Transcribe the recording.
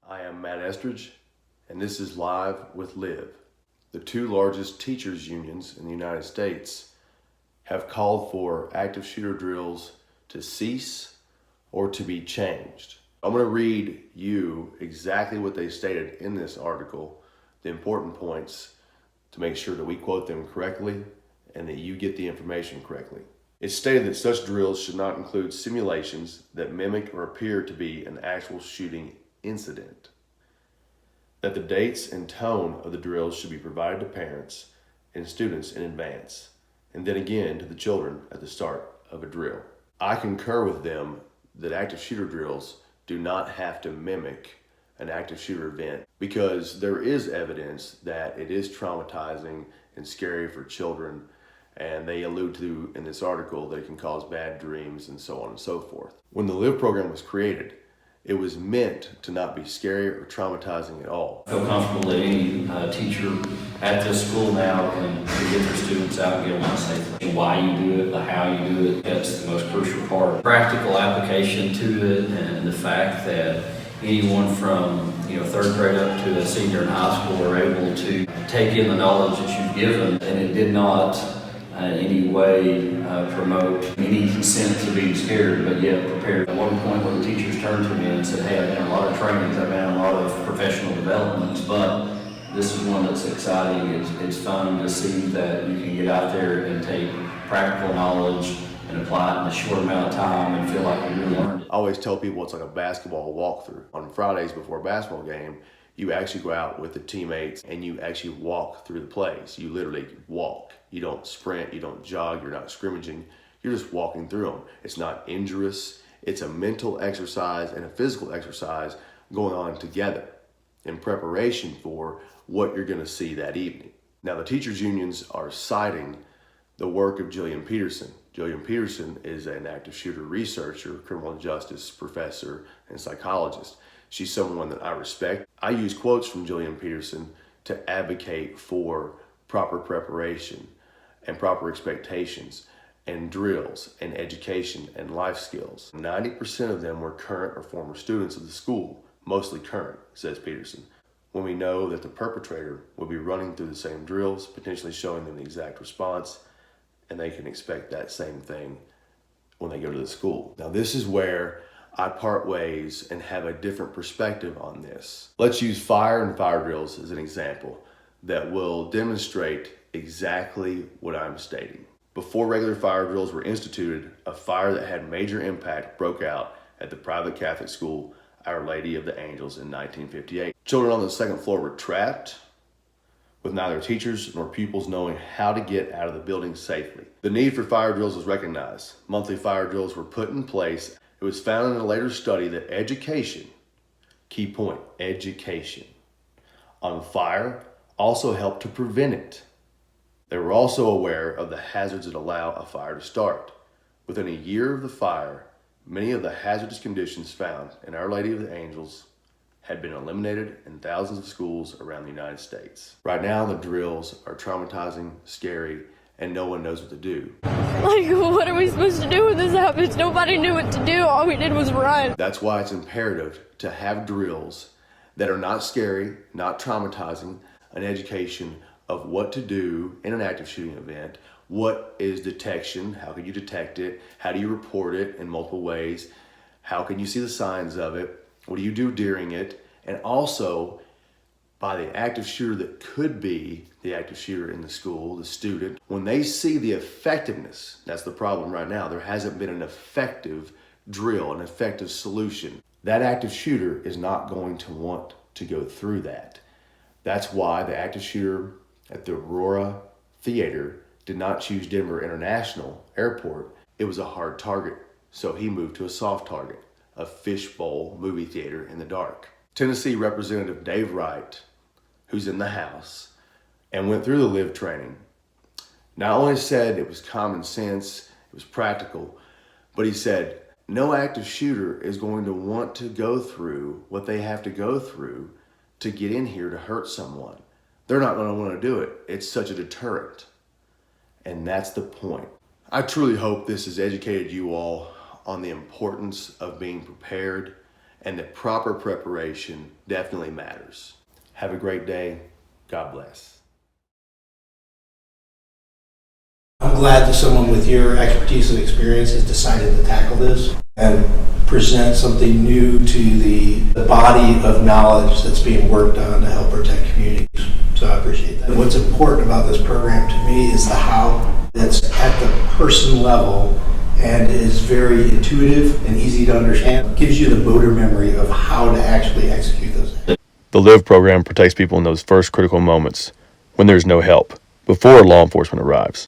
I am Matt Estridge, and this is Live with L.I.V.E. The two largest teachers' unions in the United States have called for active shooter drills to cease or to be changed. I'm going to read you exactly what they stated in this article, the important points, to make sure that we quote them correctly and that you get the information correctly. It's stated that such drills should not include simulations that mimic or appear to be an actual shooting incident. That the dates and tone of the drills should be provided to parents and students in advance, and then again to the children at the start of a drill. I concur with them that active shooter drills do not have to mimic an active shooter event, because there is evidence that it is traumatizing and scary for children, and they allude to in this article that it can cause bad dreams and so on and so forth. When the L.I.V.E. program was created, it was meant to not be scary or traumatizing at all. I feel comfortable that any teacher at this school now can get their students out and get them out safely. Why you do it, the how you do it, that's the most crucial part. Practical application to it, and the fact that anyone from third grade up to a senior in high school are able to take in the knowledge that you've given, and it did not in any way promote any consent to being scared, but yet prepared. At one point where the teachers turned to me and said, hey, I've been in a lot of trainings, I've been in a lot of professional developments, but this is one that's exciting. It's fun to see that you can get out there and take practical knowledge and apply it in a short amount of time and feel like you really learned it. I always tell people it's like a basketball walkthrough. On Fridays before a basketball game, you actually go out with the teammates and you actually walk through the plays. You literally walk. You don't sprint, you don't jog, you're not scrimmaging. You're just walking through them. It's not injurious. It's a mental exercise and a physical exercise going on together in preparation for what you're going to see that evening. Now, the teachers' unions are citing the work of Jillian Peterson. Jillian Peterson is an active shooter researcher, criminal justice professor, and psychologist. She's someone that I respect. I use quotes from Jillian Peterson to advocate for proper preparation and proper expectations and drills and education and life skills. 90% of them were current or former students of the school, mostly current, says Peterson. When we know that the perpetrator will be running through the same drills, potentially showing them the exact response, and they can expect that same thing when they go to the school. Now, this is where I part ways and have a different perspective on this. Let's use fire and fire drills as an example that will demonstrate exactly what I'm stating. Before regular fire drills were instituted, a fire that had major impact broke out at the private Catholic school, Our Lady of the Angels, in 1958. Children on the second floor were trapped, with neither teachers nor pupils knowing how to get out of the building safely. The need for fire drills was recognized. Monthly fire drills were put in place. It was found in a later study that education, key point, education on fire also helped to prevent it. They were also aware of the hazards that allow a fire to start. Within a year of the fire, many of the hazardous conditions found in Our Lady of the Angels had been eliminated in thousands of schools around the United States. Right now, the drills are traumatizing, scary, and no one knows what to do. Like, what are we supposed to do when this happens? Nobody knew what to do. All we did was run. That's why it's imperative to have drills that are not scary, not traumatizing, an education of what to do in an active shooting event. What is detection? How can you detect it? How do you report it in multiple ways? How can you see the signs of it? What do you do during it? And also, by the active shooter that could be the active shooter in the school, the student, when they see the effectiveness, that's the problem right now, there hasn't been an effective drill, an effective solution. That active shooter is not going to want to go through that. That's why the active shooter at the Aurora Theater did not choose Denver International Airport. It was a hard target, so he moved to a soft target, a fishbowl movie theater in the dark. Tennessee Representative Dave Wright, who's in the House and went through the L.I.V.E. training, not only said it was common sense, it was practical, but he said no active shooter is going to want to go through what they have to go through to get in here to hurt someone. They're not going to want to do it. It's such a deterrent. And that's the point. I truly hope this has educated you all on the importance of being prepared and the proper preparation definitely matters. Have a great day. God bless. I'm glad that someone with your expertise and experience has decided to tackle this and present something new to the body of knowledge that's being worked on to help protect communities. So I appreciate that. What's important about this program to me is the how. It's at the person level and is very intuitive and easy to understand. It gives you the motor memory of how to actually execute those things. The L.I.V.E program protects people in those first critical moments when there's no help, before law enforcement arrives.